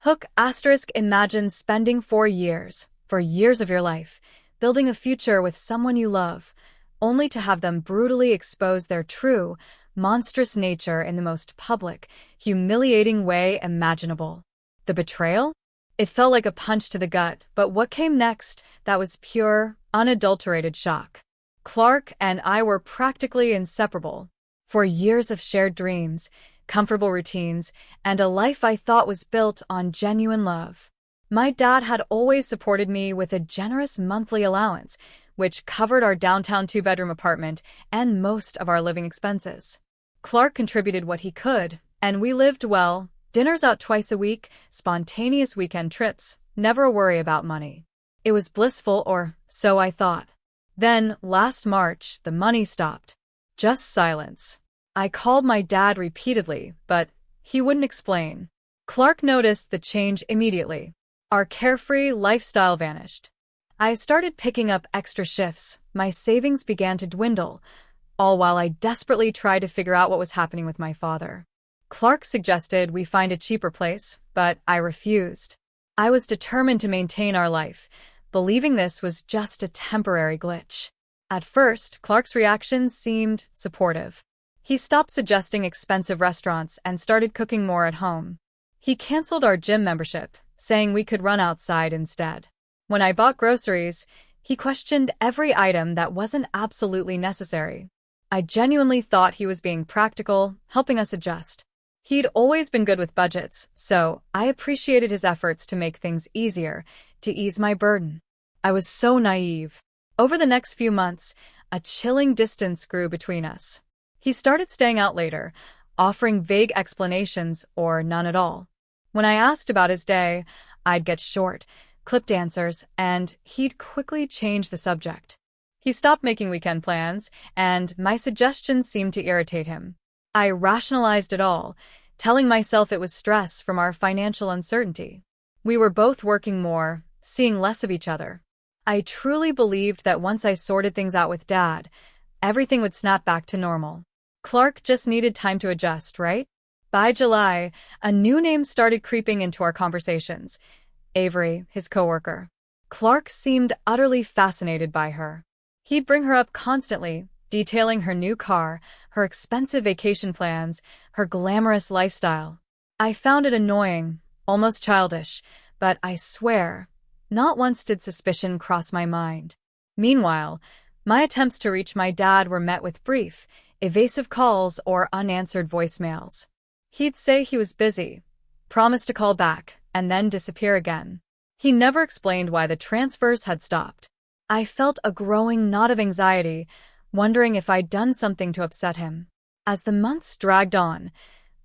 Hook asterisk imagine spending 4 years, 4 years of your life, building a future with someone you love, only to have them brutally expose their true, monstrous nature in the most public, humiliating way imaginable. The betrayal? It felt like a punch to the gut, but what came next, that was pure, unadulterated shock. Clark and I were practically inseparable. For years of shared dreams, comfortable routines, and a life I thought was built on genuine love. My dad had always supported me with a generous monthly allowance, which covered our downtown two-bedroom apartment and most of our living expenses. Clark contributed what he could, and we lived well, dinners out twice a week, spontaneous weekend trips, never a worry about money. It was blissful, or so I thought. Then, last March, the money stopped. Just silence. I called my dad repeatedly, but he wouldn't explain. Clark noticed the change immediately. Our carefree lifestyle vanished. I started picking up extra shifts, my savings began to dwindle, all while I desperately tried to figure out what was happening with my father. Clark suggested we find a cheaper place, but I refused. I was determined to maintain our life, believing this was just a temporary glitch. At first, Clark's reactions seemed supportive. He stopped suggesting expensive restaurants and started cooking more at home. He canceled our gym membership, saying we could run outside instead. When I bought groceries, he questioned every item that wasn't absolutely necessary. I genuinely thought he was being practical, helping us adjust. He'd always been good with budgets, so I appreciated his efforts to make things easier, to ease my burden. I was so naive. Over the next few months, a chilling distance grew between us. He started staying out later, offering vague explanations or none at all. When I asked about his day, I'd get short, clipped answers, and he'd quickly change the subject. He stopped making weekend plans, and my suggestions seemed to irritate him. I rationalized it all, telling myself it was stress from our financial uncertainty. We were both working more, seeing less of each other. I truly believed that once I sorted things out with Dad, everything would snap back to normal. Clark just needed time to adjust, right? By July, a new name started creeping into our conversations. Avery, his coworker. Clark seemed utterly fascinated by her. He'd bring her up constantly, detailing her new car, her expensive vacation plans, her glamorous lifestyle. I found it annoying, almost childish, but I swear, not once did suspicion cross my mind. Meanwhile, my attempts to reach my dad were met with brief, evasive calls or unanswered voicemails. He'd say he was busy, promise to call back, and then disappear again. He never explained why the transfers had stopped. I felt a growing knot of anxiety, wondering if I'd done something to upset him. As the months dragged on,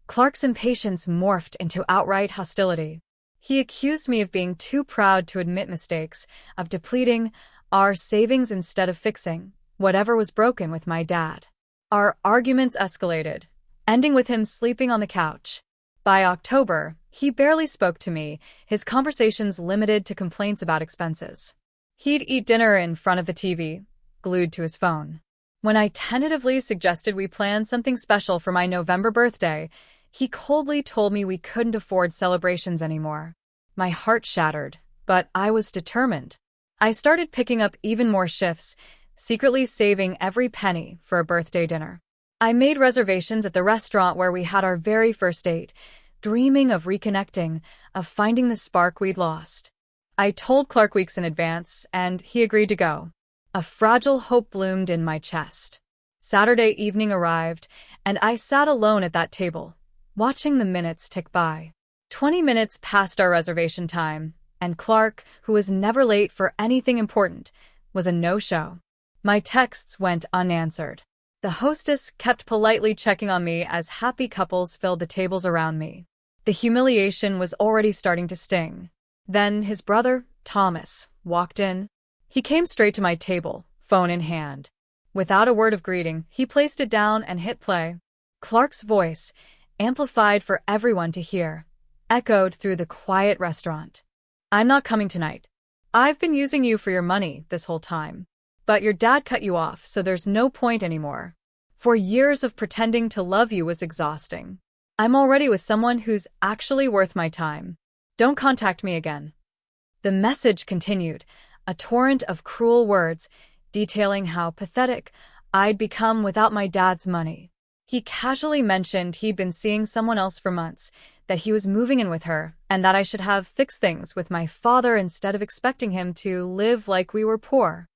Clark's impatience morphed into outright hostility. He accused me of being too proud to admit mistakes, of depleting our savings instead of fixing whatever was broken with my dad. Our arguments escalated, ending with him sleeping on the couch. By October, he barely spoke to me, his conversations limited to complaints about expenses. He'd eat dinner in front of the TV, glued to his phone. When I tentatively suggested we plan something special for my November birthday, he coldly told me we couldn't afford celebrations anymore. My heart shattered, but I was determined. I started picking up even more shifts, secretly saving every penny for a birthday dinner. I made reservations at the restaurant where we had our very first date, dreaming of reconnecting, of finding the spark we'd lost. I told Clark weeks in advance, and he agreed to go. A fragile hope bloomed in my chest. Saturday evening arrived, and I sat alone at that table, watching the minutes tick by. 20 minutes past our reservation time, and Clark, who was never late for anything important, was a no-show. My texts went unanswered. The hostess kept politely checking on me as happy couples filled the tables around me. The humiliation was already starting to sting. Then his brother, Thomas, walked in. He came straight to my table, phone in hand. Without a word of greeting, he placed it down and hit play. Clark's voice, amplified for everyone to hear, echoed through the quiet restaurant. "I'm not coming tonight. I've been using you for your money this whole time. But your dad cut you off, so there's no point anymore. 4 years of pretending to love you was exhausting. I'm already with someone who's actually worth my time. Don't contact me again. The message continued, a torrent of cruel words, detailing how pathetic I'd become without my dad's money. He casually mentioned he'd been seeing someone else for months, that he was moving in with her, and that I should have fixed things with my father instead of expecting him to live like we were poor.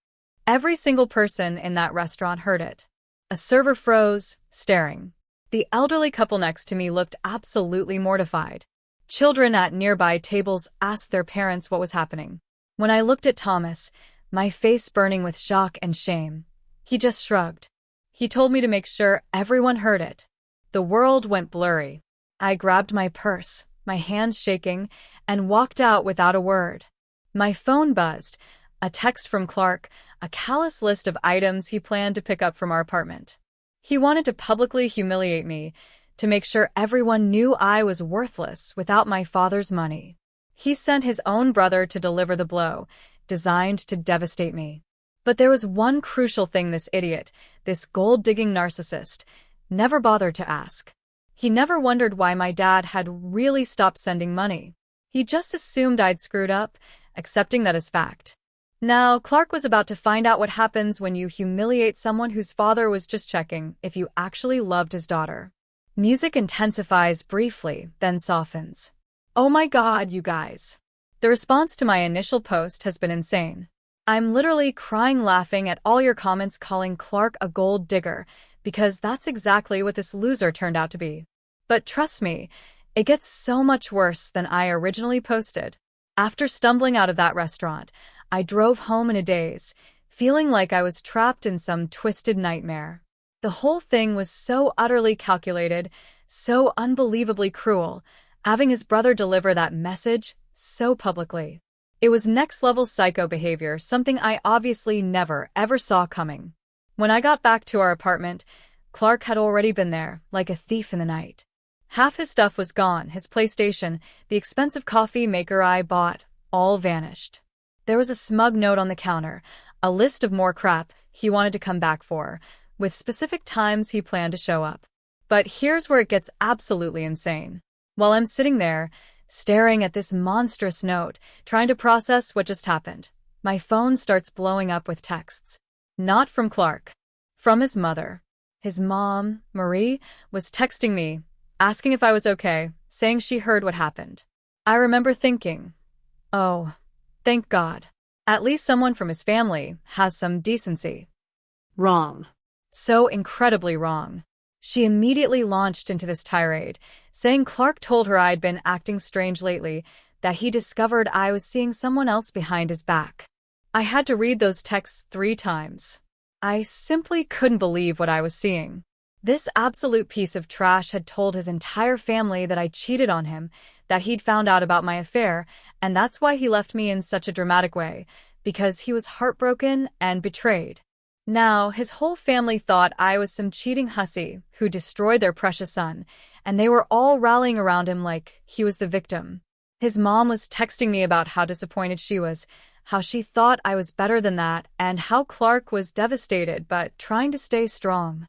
Every single person in that restaurant heard it. A server froze, staring. The elderly couple next to me looked absolutely mortified. Children at nearby tables asked their parents what was happening. When I looked at Thomas, my face burning with shock and shame, he just shrugged. He told me to make sure everyone heard it. The world went blurry. I grabbed my purse, my hands shaking, and walked out without a word. My phone buzzed, a text from Clark, a callous list of items he planned to pick up from our apartment. He wanted to publicly humiliate me, to make sure everyone knew I was worthless without my father's money. He sent his own brother to deliver the blow, designed to devastate me. But there was one crucial thing this idiot, this gold-digging narcissist, never bothered to ask. He never wondered why my dad had really stopped sending money. He just assumed I'd screwed up, accepting that as fact. Now, Clark was about to find out what happens when you humiliate someone whose father was just checking if you actually loved his daughter. Music intensifies briefly, then softens. Oh my God, you guys. The response to my initial post has been insane. I'm literally crying laughing at all your comments calling Clark a gold digger, because that's exactly what this loser turned out to be. But trust me, it gets so much worse than I originally posted. After stumbling out of that restaurant, I drove home in a daze, feeling like I was trapped in some twisted nightmare. The whole thing was so utterly calculated, so unbelievably cruel, having his brother deliver that message so publicly. It was next-level psycho behavior, something I obviously never, ever saw coming. When I got back to our apartment, Clark had already been there, like a thief in the night. Half his stuff was gone, his PlayStation, the expensive coffee maker I bought, all vanished. There was a smug note on the counter, a list of more crap he wanted to come back for, with specific times he planned to show up. But here's where it gets absolutely insane. While I'm sitting there, staring at this monstrous note, trying to process what just happened, my phone starts blowing up with texts. Not from Clark. From his mother. His mom, Marie, was texting me, asking if I was okay, saying she heard what happened. I remember thinking, oh, thank God. At least someone from his family has some decency. Wrong. So incredibly wrong. She immediately launched into this tirade, saying Clark told her I'd been acting strange lately, that he discovered I was seeing someone else behind his back. I had to read those texts 3 times. I simply couldn't believe what I was seeing. This absolute piece of trash had told his entire family that I cheated on him, that he'd found out about my affair, and that's why he left me in such a dramatic way, because he was heartbroken and betrayed. Now, his whole family thought I was some cheating hussy who destroyed their precious son, and they were all rallying around him like he was the victim. His mom was texting me about how disappointed she was, how she thought I was better than that, and how Clark was devastated but trying to stay strong.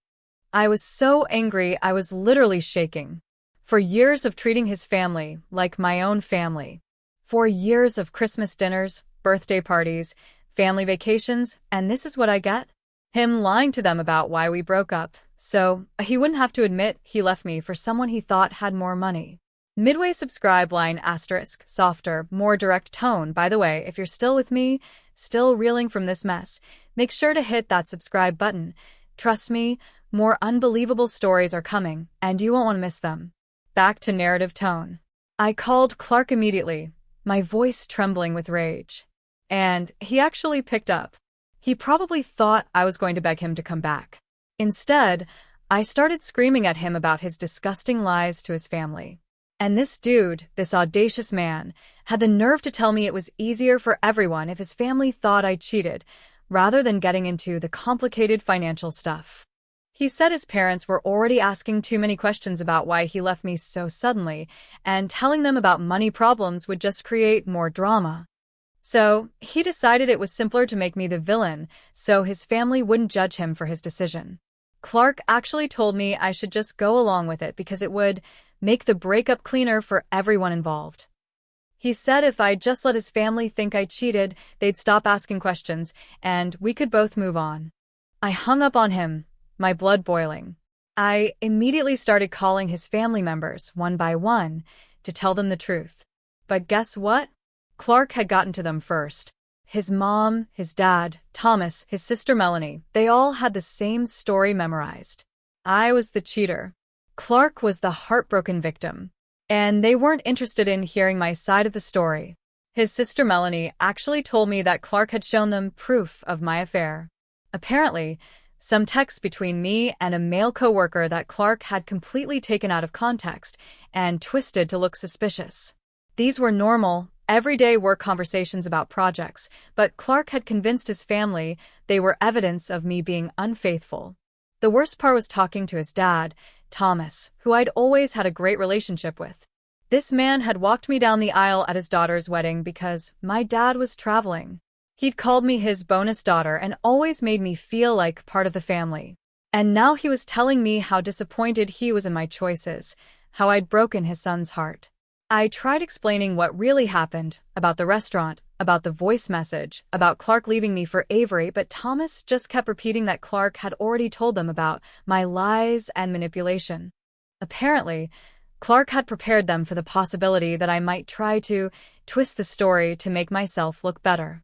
I was so angry I was literally shaking. For years of treating his family like my own family. For years of Christmas dinners, birthday parties, family vacations, and this is what I get? Him lying to them about why we broke up, so he wouldn't have to admit he left me for someone he thought had more money. Midway subscribe line asterisk, softer, more direct tone. By the way, if you're still with me, still reeling from this mess, make sure to hit that subscribe button. Trust me, more unbelievable stories are coming, and you won't want to miss them. Back to narrative tone. I called Clark immediately, my voice trembling with rage. And he actually picked up. He probably thought I was going to beg him to come back. Instead, I started screaming at him about his disgusting lies to his family. And this dude, this audacious man, had the nerve to tell me it was easier for everyone if his family thought I cheated, rather than getting into the complicated financial stuff. He said his parents were already asking too many questions about why he left me so suddenly, and telling them about money problems would just create more drama. So, he decided it was simpler to make me the villain, so his family wouldn't judge him for his decision. Clark actually told me I should just go along with it because it would make the breakup cleaner for everyone involved. He said if I just let his family think I cheated, they'd stop asking questions, and we could both move on. I hung up on him, my blood boiling. I immediately started calling his family members, one by one, to tell them the truth. But guess what? Clark had gotten to them first. His mom, his dad, Thomas, his sister Melanie, they all had the same story memorized. I was the cheater. Clark was the heartbroken victim. And they weren't interested in hearing my side of the story. His sister Melanie actually told me that Clark had shown them proof of my affair. Apparently, some texts between me and a male coworker that Clark had completely taken out of context and twisted to look suspicious. These were normal, everyday work conversations about projects, but Clark had convinced his family they were evidence of me being unfaithful. The worst part was talking to his dad, Thomas, who I'd always had a great relationship with. This man had walked me down the aisle at his daughter's wedding because my dad was traveling. He'd called me his bonus daughter and always made me feel like part of the family. And now he was telling me how disappointed he was in my choices, how I'd broken his son's heart. I tried explaining what really happened, about the restaurant, about the voice message, about Clark leaving me for Avery, but Thomas just kept repeating that Clark had already told them about my lies and manipulation. Apparently, Clark had prepared them for the possibility that I might try to twist the story to make myself look better.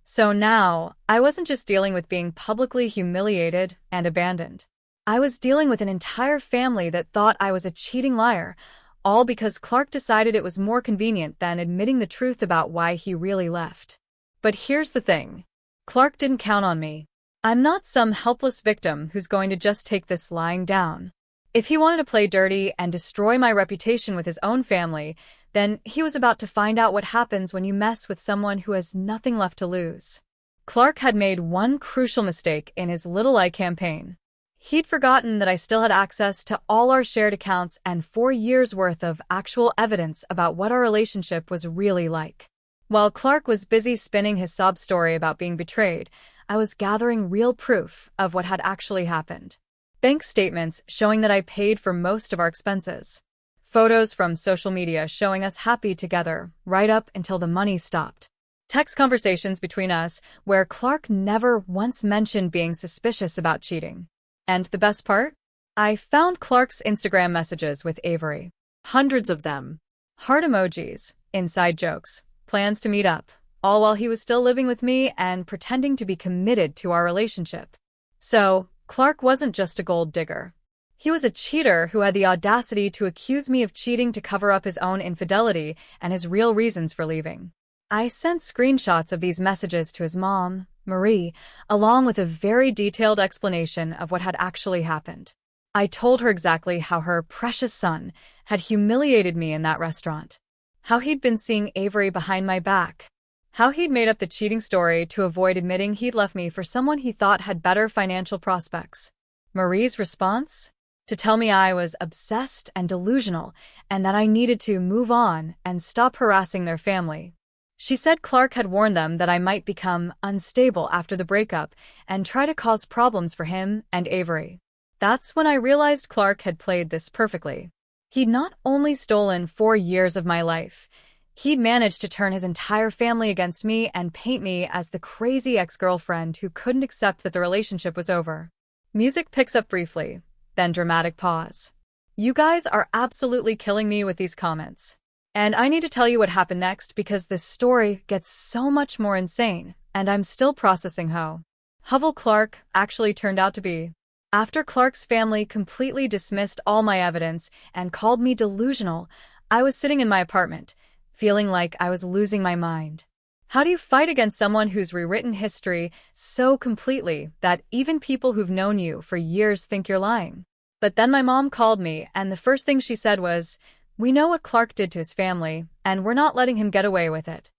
So now, I wasn't just dealing with being publicly humiliated and abandoned. I was dealing with an entire family that thought I was a cheating liar, all because Clark decided it was more convenient than admitting the truth about why he really left. But here's the thing. Clark didn't count on me. I'm not some helpless victim who's going to just take this lying down. If he wanted to play dirty and destroy my reputation with his own family, then he was about to find out what happens when you mess with someone who has nothing left to lose. Clark had made one crucial mistake in his Little Lie campaign. He'd forgotten that I still had access to all our shared accounts and 4 years' worth of actual evidence about what our relationship was really like. While Clark was busy spinning his sob story about being betrayed, I was gathering real proof of what had actually happened. Bank statements showing that I paid for most of our expenses. Photos from social media showing us happy together, right up until the money stopped. Text conversations between us where Clark never once mentioned being suspicious about cheating. And the best part? I found Clark's Instagram messages with Avery. Hundreds of them. Heart emojis, inside jokes, plans to meet up, all while he was still living with me and pretending to be committed to our relationship. So, Clark wasn't just a gold digger. He was a cheater who had the audacity to accuse me of cheating to cover up his own infidelity and his real reasons for leaving. I sent screenshots of these messages to his mom, Marie, along with a very detailed explanation of what had actually happened. I told her exactly how her precious son had humiliated me in that restaurant, how he'd been seeing Avery behind my back, how he'd made up the cheating story to avoid admitting he'd left me for someone he thought had better financial prospects. Marie's response? To tell me I was obsessed and delusional and that I needed to move on and stop harassing their family. She said Clark had warned them that I might become unstable after the breakup and try to cause problems for him and Avery. That's when I realized Clark had played this perfectly. He'd not only stolen 4 years of my life, he'd managed to turn his entire family against me and paint me as the crazy ex-girlfriend who couldn't accept that the relationship was over. Music picks up briefly, then dramatic pause. You guys are absolutely killing me with these comments. And I need to tell you what happened next because this story gets so much more insane, and I'm still processing how Huvel Clark actually turned out to be. After Clark's family completely dismissed all my evidence and called me delusional, I was sitting in my apartment, feeling like I was losing my mind. How do you fight against someone who's rewritten history so completely that even people who've known you for years think you're lying? But then my mom called me, and the first thing she said was, "We know what Clark did to his family, and we're not letting him get away with it."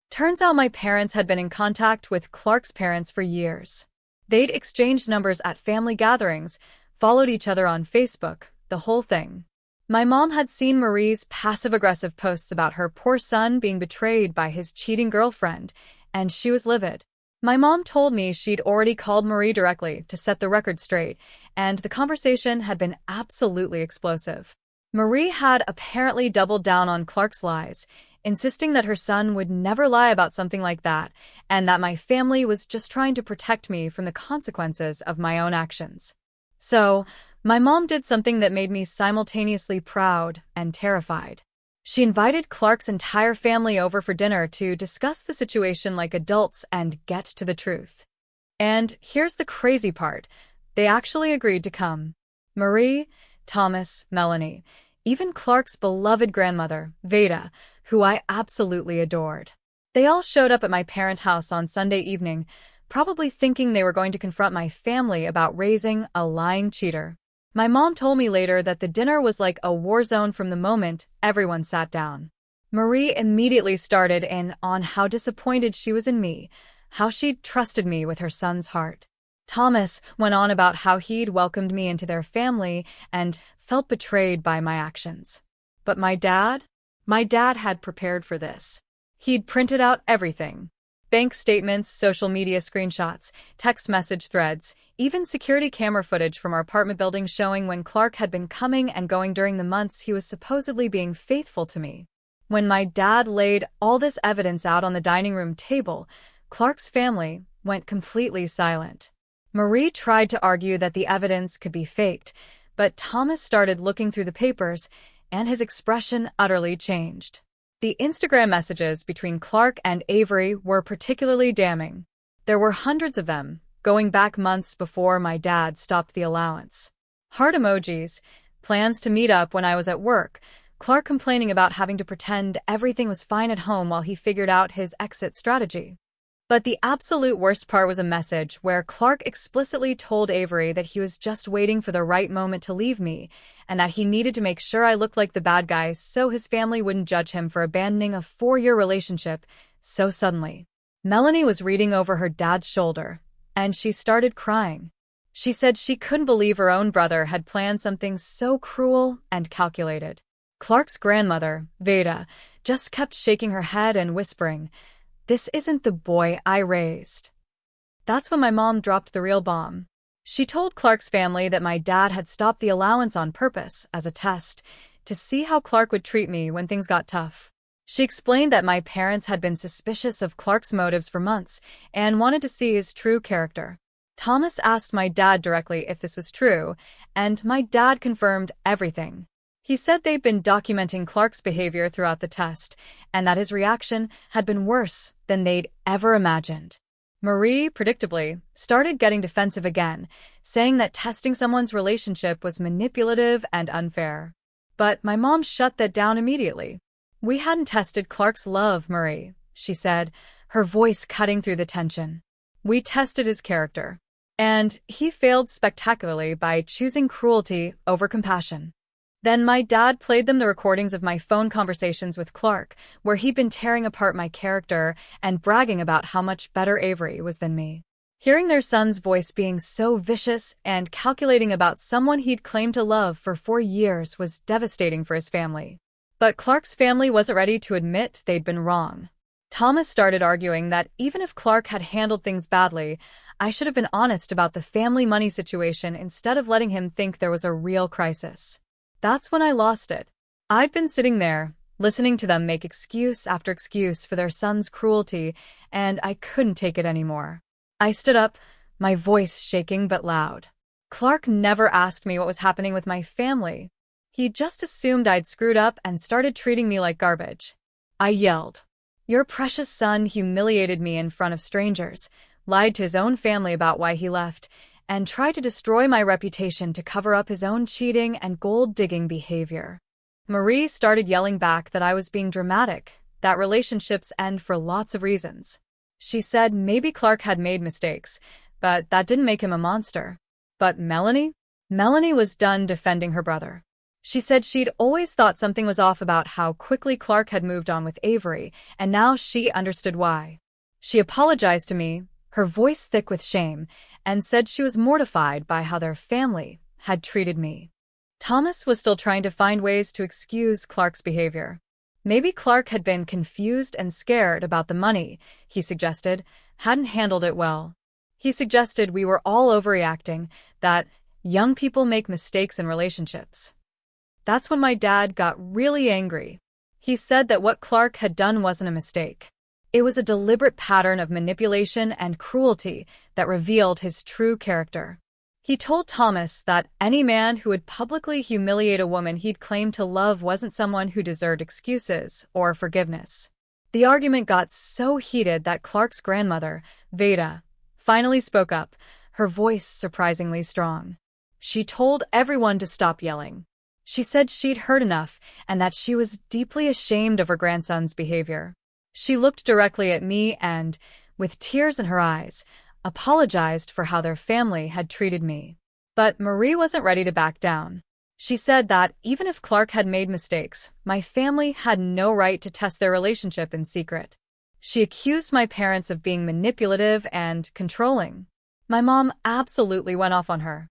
Turns out my parents had been in contact with Clark's parents for years. They'd exchanged numbers at family gatherings, followed each other on Facebook, the whole thing. My mom had seen Marie's passive-aggressive posts about her poor son being betrayed by his cheating girlfriend, and she was livid. My mom told me she'd already called Marie directly to set the record straight, and the conversation had been absolutely explosive. Marie had apparently doubled down on Clark's lies, insisting that her son would never lie about something like that, and that my family was just trying to protect me from the consequences of my own actions. So, my mom did something that made me simultaneously proud and terrified. She invited Clark's entire family over for dinner to discuss the situation like adults and get to the truth. And here's the crazy part. They actually agreed to come. Marie, Thomas, Melanie, even Clark's beloved grandmother, Veda, who I absolutely adored. They all showed up at my parent house on Sunday evening, probably thinking they were going to confront my family about raising a lying cheater. My mom told me later that the dinner was like a war zone from the moment everyone sat down. Marie immediately started in on how disappointed she was in me, how she'd trusted me with her son's heart. Thomas went on about how he'd welcomed me into their family and felt betrayed by my actions. But my dad had prepared for this. He'd printed out everything. Bank statements, social media screenshots, text message threads, even security camera footage from our apartment building showing when Clark had been coming and going during the months he was supposedly being faithful to me. When my dad laid all this evidence out on the dining room table, Clark's family went completely silent. Marie tried to argue that the evidence could be faked, but Thomas started looking through the papers, and his expression utterly changed. The Instagram messages between Clark and Avery were particularly damning. There were hundreds of them, going back months before my dad stopped the allowance. Heart emojis, plans to meet up when I was at work, Clark complaining about having to pretend everything was fine at home while he figured out his exit strategy. But the absolute worst part was a message where Clark explicitly told Avery that he was just waiting for the right moment to leave me, and that he needed to make sure I looked like the bad guy so his family wouldn't judge him for abandoning a 4-year relationship so suddenly. Melanie was reading over her dad's shoulder, and she started crying. She said she couldn't believe her own brother had planned something so cruel and calculated. Clark's grandmother, Veda, just kept shaking her head and whispering, "This isn't the boy I raised." That's when my mom dropped the real bomb. She told Clark's family that my dad had stopped the allowance on purpose as a test to see how Clark would treat me when things got tough. She explained that my parents had been suspicious of Clark's motives for months and wanted to see his true character. Thomas asked my dad directly if this was true, and my dad confirmed everything. He said they'd been documenting Clark's behavior throughout the test, and that his reaction had been worse than they'd ever imagined. Marie, predictably, started getting defensive again, saying that testing someone's relationship was manipulative and unfair. But my mom shut that down immediately. "We hadn't tested Clark's love, Marie," she said, her voice cutting through the tension. "We tested his character. And he failed spectacularly by choosing cruelty over compassion." Then my dad played them the recordings of my phone conversations with Clark, where he'd been tearing apart my character and bragging about how much better Avery was than me. Hearing their son's voice being so vicious and calculating about someone he'd claimed to love for 4 years was devastating for his family. But Clark's family wasn't ready to admit they'd been wrong. Thomas started arguing that even if Clark had handled things badly, I should have been honest about the family money situation instead of letting him think there was a real crisis. That's when I lost it. I'd been sitting there, listening to them make excuse after excuse for their son's cruelty, and I couldn't take it anymore. I stood up, my voice shaking but loud. Clark never asked me what was happening with my family. He just assumed I'd screwed up and started treating me like garbage. I yelled, "Your precious son humiliated me in front of strangers, lied to his own family about why he left, and tried to destroy my reputation to cover up his own cheating and gold-digging behavior." Marie started yelling back that I was being dramatic, that relationships end for lots of reasons. She said maybe Clark had made mistakes, but that didn't make him a monster. But Melanie? Melanie was done defending her brother. She said she'd always thought something was off about how quickly Clark had moved on with Avery, and now she understood why. She apologized to me, her voice thick with shame, and said she was mortified by how their family had treated me. Thomas was still trying to find ways to excuse Clark's behavior. Maybe Clark had been confused and scared about the money, he suggested, hadn't handled it well. He suggested we were all overreacting, that young people make mistakes in relationships. That's when my dad got really angry. He said that what Clark had done wasn't a mistake. It was a deliberate pattern of manipulation and cruelty that revealed his true character. He told Thomas that any man who would publicly humiliate a woman he'd claimed to love wasn't someone who deserved excuses or forgiveness. The argument got so heated that Clark's grandmother, Veda, finally spoke up, her voice surprisingly strong. She told everyone to stop yelling. She said she'd heard enough and that she was deeply ashamed of her grandson's behavior. She looked directly at me and, with tears in her eyes, apologized for how their family had treated me. But Marie wasn't ready to back down. She said that even if Clark had made mistakes, my family had no right to test their relationship in secret. She accused my parents of being manipulative and controlling. My mom absolutely went off on her.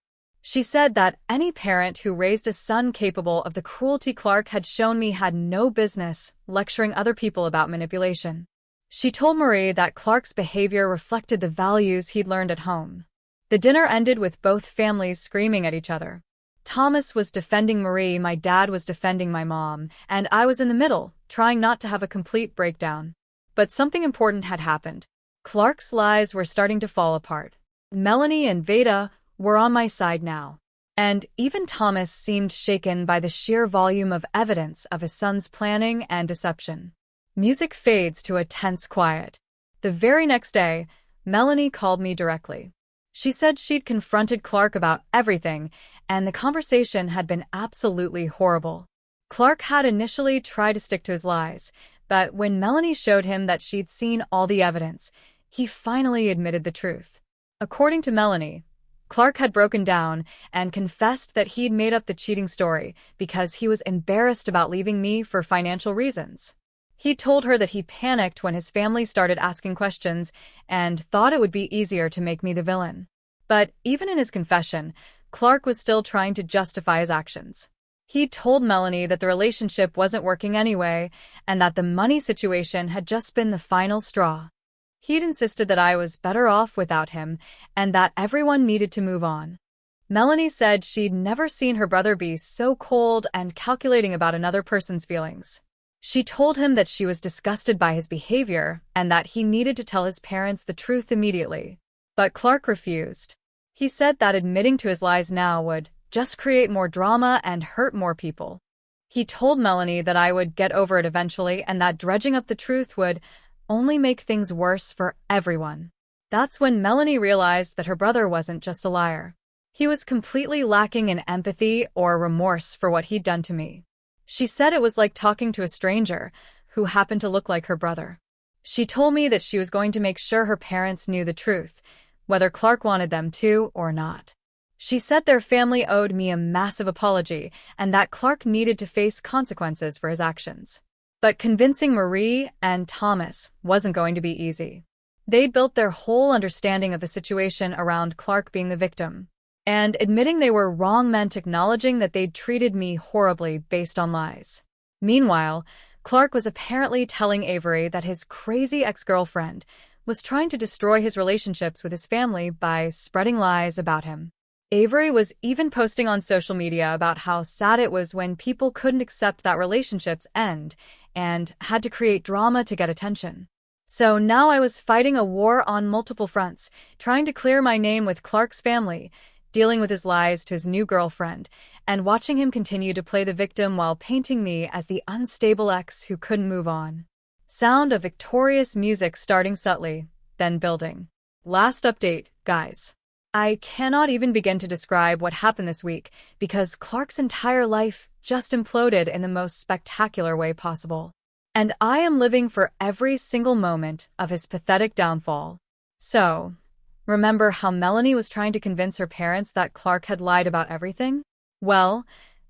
She said that any parent who raised a son capable of the cruelty Clark had shown me had no business lecturing other people about manipulation. She told Marie that Clark's behavior reflected the values he'd learned at home. The dinner ended with both families screaming at each other. Thomas was defending Marie, my dad was defending my mom, and I was in the middle, trying not to have a complete breakdown. But something important had happened. Clark's lies were starting to fall apart. Melanie and Veda were on my side now. And even Thomas seemed shaken by the sheer volume of evidence of his son's planning and deception. Music fades to a tense quiet. The very next day, Melanie called me directly. She said she'd confronted Clark about everything, and the conversation had been absolutely horrible. Clark had initially tried to stick to his lies, but when Melanie showed him that she'd seen all the evidence, he finally admitted the truth. According to Melanie, Clark had broken down and confessed that he'd made up the cheating story because he was embarrassed about leaving me for financial reasons. He told her that he panicked when his family started asking questions and thought it would be easier to make me the villain. But even in his confession, Clark was still trying to justify his actions. He told Melanie that the relationship wasn't working anyway and that the money situation had just been the final straw. He'd insisted that I was better off without him and that everyone needed to move on. Melanie said she'd never seen her brother be so cold and calculating about another person's feelings. She told him that she was disgusted by his behavior and that he needed to tell his parents the truth immediately. But Clark refused. He said that admitting to his lies now would just create more drama and hurt more people. He told Melanie that I would get over it eventually and that dredging up the truth would only make things worse for everyone. That's when Melanie realized that her brother wasn't just a liar. He was completely lacking in empathy or remorse for what he'd done to me. She said it was like talking to a stranger who happened to look like her brother. She told me that she was going to make sure her parents knew the truth, whether Clark wanted them to or not. She said their family owed me a massive apology and that Clark needed to face consequences for his actions. But convincing Marie and Thomas wasn't going to be easy. They'd built their whole understanding of the situation around Clark being the victim. And admitting they were wrong meant acknowledging that they'd treated me horribly based on lies. Meanwhile, Clark was apparently telling Avery that his crazy ex-girlfriend was trying to destroy his relationships with his family by spreading lies about him. Avery was even posting on social media about how sad it was when people couldn't accept that relationships end and had to create drama to get attention. So now I was fighting a war on multiple fronts, trying to clear my name with Clark's family, dealing with his lies to his new girlfriend, and watching him continue to play the victim while painting me as the unstable ex who couldn't move on. Sound of victorious music starting subtly, then building. Last update, guys. I cannot even begin to describe what happened this week because Clark's entire life just imploded in the most spectacular way possible. And I am living for every single moment of his pathetic downfall. So, remember how Melanie was trying to convince her parents that Clark had lied about everything? Well,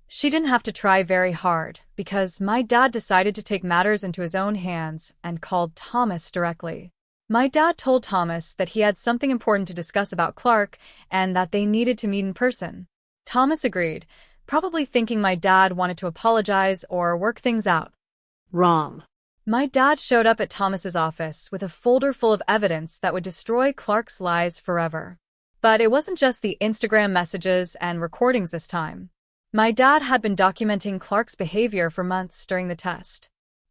she didn't have to try very hard because my dad decided to take matters into his own hands and called Thomas directly. My dad told Thomas that he had something important to discuss about Clark and that they needed to meet in person. Thomas agreed, probably thinking my dad wanted to apologize or work things out. Wrong. My dad showed up at Thomas's office with a folder full of evidence that would destroy Clark's lies forever. But it wasn't just the Instagram messages and recordings this time. My dad had been documenting Clark's behavior for months during the test.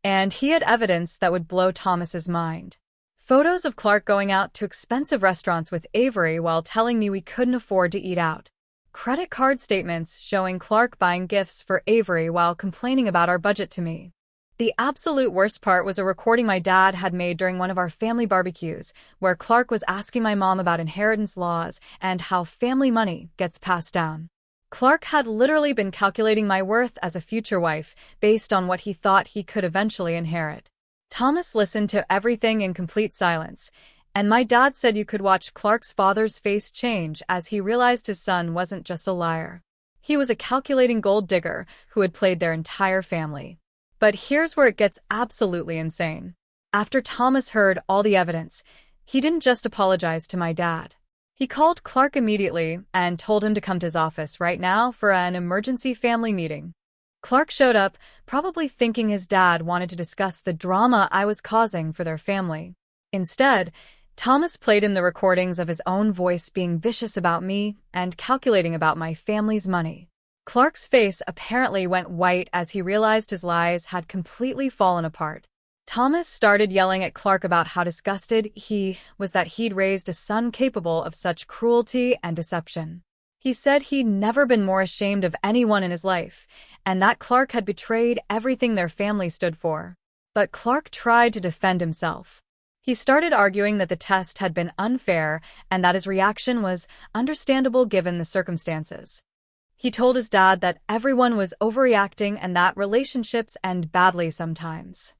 And he had evidence that would blow Thomas's mind. Photos of Clark going out to expensive restaurants with Avery while telling me we couldn't afford to eat out. Credit card statements showing Clark buying gifts for Avery while complaining about our budget to me. The absolute worst part was a recording my dad had made during one of our family barbecues, where Clark was asking my mom about inheritance laws and how family money gets passed down. Clark had literally been calculating my worth as a future wife based on what he thought he could eventually inherit. Thomas listened to everything in complete silence, and my dad said you could watch Clark's father's face change as he realized his son wasn't just a liar. He was a calculating gold digger who had played their entire family. But here's where it gets absolutely insane. After Thomas heard all the evidence, he didn't just apologize to my dad. He called Clark immediately and told him to come to his office right now for an emergency family meeting. Clark showed up, probably thinking his dad wanted to discuss the drama I was causing for their family. Instead, Thomas played him the recordings of his own voice being vicious about me and calculating about my family's money. Clark's face apparently went white as he realized his lies had completely fallen apart. Thomas started yelling at Clark about how disgusted he was that he'd raised a son capable of such cruelty and deception. He said he'd never been more ashamed of anyone in his life, and that Clark had betrayed everything their family stood for. But Clark tried to defend himself. He started arguing that the test had been unfair and that his reaction was understandable given the circumstances. He told his dad that everyone was overreacting and that relationships end badly sometimes.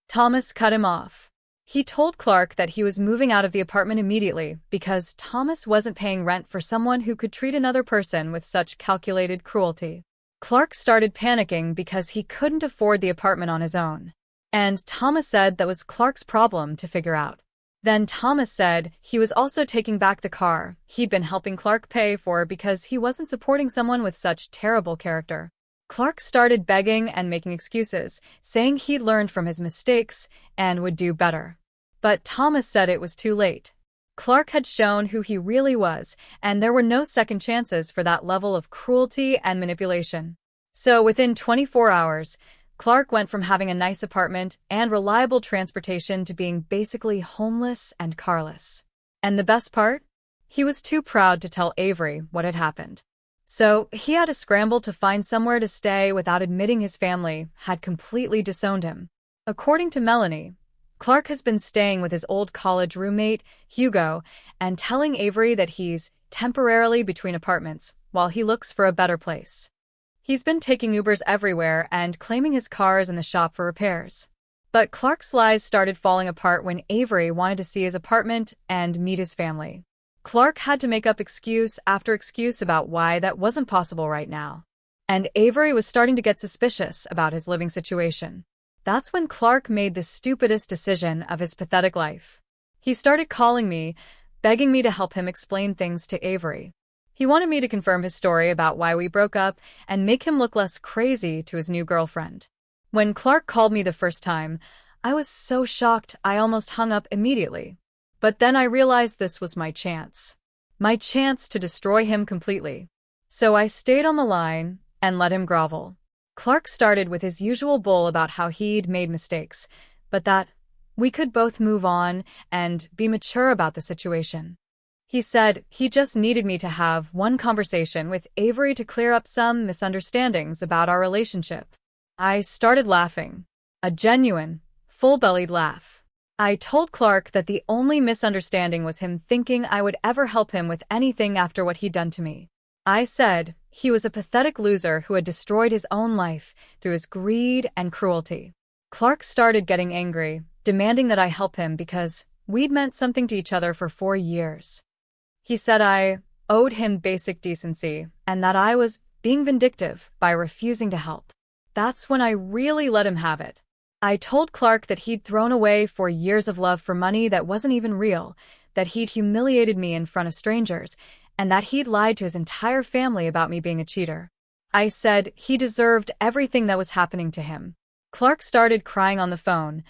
Thomas cut him off. He told Clark that he was moving out of the apartment immediately because Thomas wasn't paying rent for someone who could treat another person with such calculated cruelty. Clark started panicking because he couldn't afford the apartment on his own. And Thomas said that was Clark's problem to figure out. Then Thomas said he was also taking back the car he'd been helping Clark pay for because he wasn't supporting someone with such terrible character. Clark started begging and making excuses, saying he'd learned from his mistakes and would do better. But Thomas said it was too late. Clark had shown who he really was, and there were no second chances for that level of cruelty and manipulation. So within 24 hours, Clark went from having a nice apartment and reliable transportation to being basically homeless and carless. And the best part? He was too proud to tell Avery what had happened. So he had to scramble to find somewhere to stay without admitting his family had completely disowned him. According to Melanie, Clark has been staying with his old college roommate, Hugo, and telling Avery that he's temporarily between apartments while he looks for a better place. He's been taking Ubers everywhere and claiming his car is in the shop for repairs. But Clark's lies started falling apart when Avery wanted to see his apartment and meet his family. Clark had to make up excuse after excuse about why that wasn't possible right now. And Avery was starting to get suspicious about his living situation. That's when Clark made the stupidest decision of his pathetic life. He started calling me, begging me to help him explain things to Avery. He wanted me to confirm his story about why we broke up and make him look less crazy to his new girlfriend. When Clark called me the first time, I was so shocked I almost hung up immediately. But then I realized this was my chance. My chance to destroy him completely. So I stayed on the line and let him grovel. Clark started with his usual bull about how he'd made mistakes, but that we could both move on and be mature about the situation. He said he just needed me to have one conversation with Avery to clear up some misunderstandings about our relationship. I started laughing. A genuine, full-bellied laugh. I told Clark that the only misunderstanding was him thinking I would ever help him with anything after what he'd done to me. I said he was a pathetic loser who had destroyed his own life through his greed and cruelty. Clark started getting angry, demanding that I help him because we'd meant something to each other for 4 years. He said I owed him basic decency and that I was being vindictive by refusing to help. That's when I really let him have it. I told Clark that he'd thrown away 4 years of love for money that wasn't even real, that he'd humiliated me in front of strangers, and that he'd lied to his entire family about me being a cheater. I said he deserved everything that was happening to him. Clark started crying on the phone,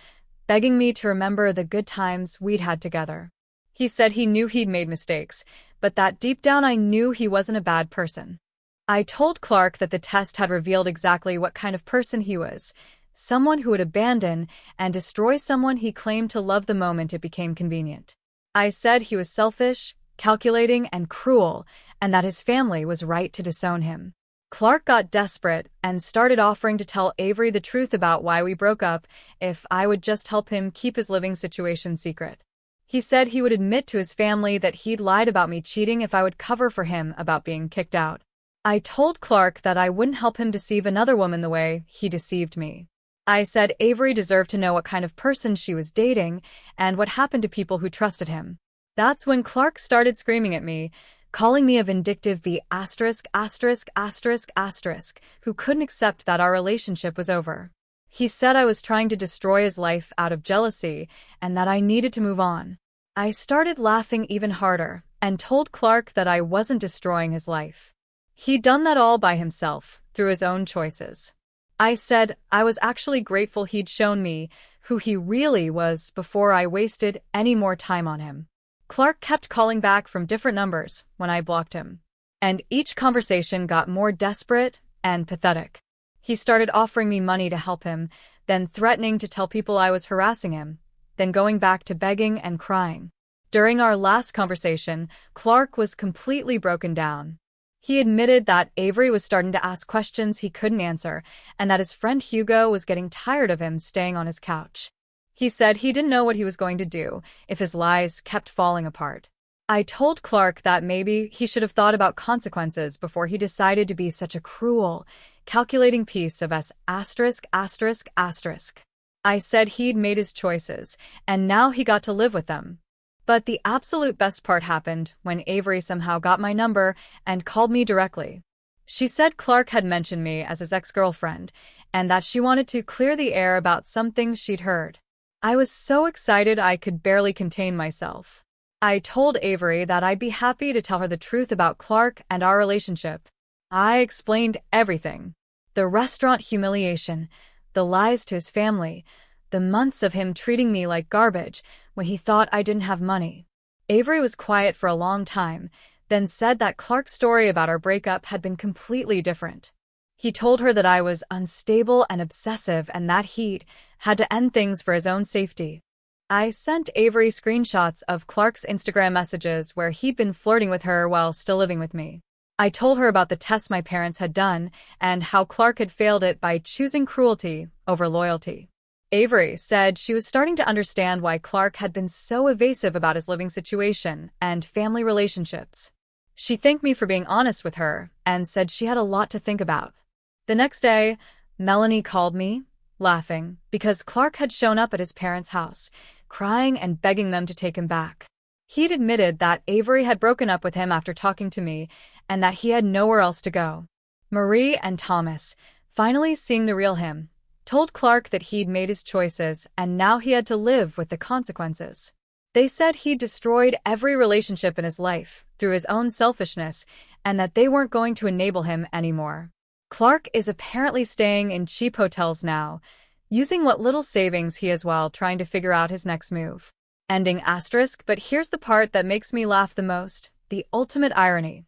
begging me to remember the good times we'd had together. He said he knew he'd made mistakes, but that deep down I knew he wasn't a bad person. I told Clark that the test had revealed exactly what kind of person he was, someone who would abandon and destroy someone he claimed to love the moment it became convenient. I said he was selfish, calculating, and cruel, and that his family was right to disown him. Clark got desperate and started offering to tell Avery the truth about why we broke up if I would just help him keep his living situation secret. He said he would admit to his family that he'd lied about me cheating if I would cover for him about being kicked out. I told Clark that I wouldn't help him deceive another woman the way he deceived me. I said Avery deserved to know what kind of person she was dating and what happened to people who trusted him. That's when Clark started screaming at me, calling me a vindictive B****, who couldn't accept that our relationship was over. He said I was trying to destroy his life out of jealousy and that I needed to move on. I started laughing even harder and told Clark that I wasn't destroying his life. He'd done that all by himself, through his own choices. I said I was actually grateful he'd shown me who he really was before I wasted any more time on him. Clark kept calling back from different numbers when I blocked him, and each conversation got more desperate and pathetic. He started offering me money to help him, then threatening to tell people I was harassing him, then going back to begging and crying. During our last conversation, Clark was completely broken down. He admitted that Avery was starting to ask questions he couldn't answer, and that his friend Hugo was getting tired of him staying on his couch. He said he didn't know what he was going to do if his lies kept falling apart. I told Clark that maybe he should have thought about consequences before he decided to be such a cruel, calculating piece of S******. I said he'd made his choices, and now he got to live with them. But the absolute best part happened when Avery somehow got my number and called me directly. She said Clark had mentioned me as his ex-girlfriend, and that she wanted to clear the air about some things she'd heard. I was so excited I could barely contain myself. I told Avery that I'd be happy to tell her the truth about Clark and our relationship. I explained everything. The restaurant humiliation, the lies to his family, the months of him treating me like garbage when he thought I didn't have money. Avery was quiet for a long time, then said that Clark's story about our breakup had been completely different. He told her that I was unstable and obsessive and that he'd had to end things for his own safety. I sent Avery screenshots of Clark's Instagram messages where he'd been flirting with her while still living with me. I told her about the tests my parents had done and how Clark had failed it by choosing cruelty over loyalty. Avery said she was starting to understand why Clark had been so evasive about his living situation and family relationships. She thanked me for being honest with her and said she had a lot to think about. The next day, Melanie called me, laughing, because Clark had shown up at his parents' house, crying and begging them to take him back. He'd admitted that Avery had broken up with him after talking to me and that he had nowhere else to go. Marie and Thomas, finally seeing the real him, told Clark that he'd made his choices and now he had to live with the consequences. They said he'd destroyed every relationship in his life through his own selfishness and that they weren't going to enable him anymore. Clark is apparently staying in cheap hotels now, using what little savings he has while trying to figure out his next move. Ending asterisk, but here's the part that makes me laugh the most, the ultimate irony.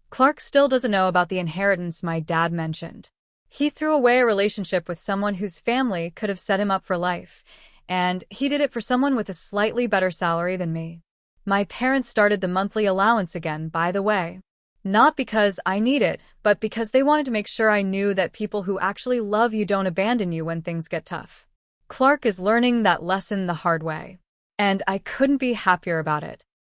Clark still doesn't know about the inheritance my dad mentioned. He threw away a relationship with someone whose family could have set him up for life, and he did it for someone with a slightly better salary than me. My parents started the monthly allowance again, by the way. Not because I need it, but because they wanted to make sure I knew that people who actually love you don't abandon you when things get tough. Clark is learning that lesson the hard way. And I couldn't be happier about it.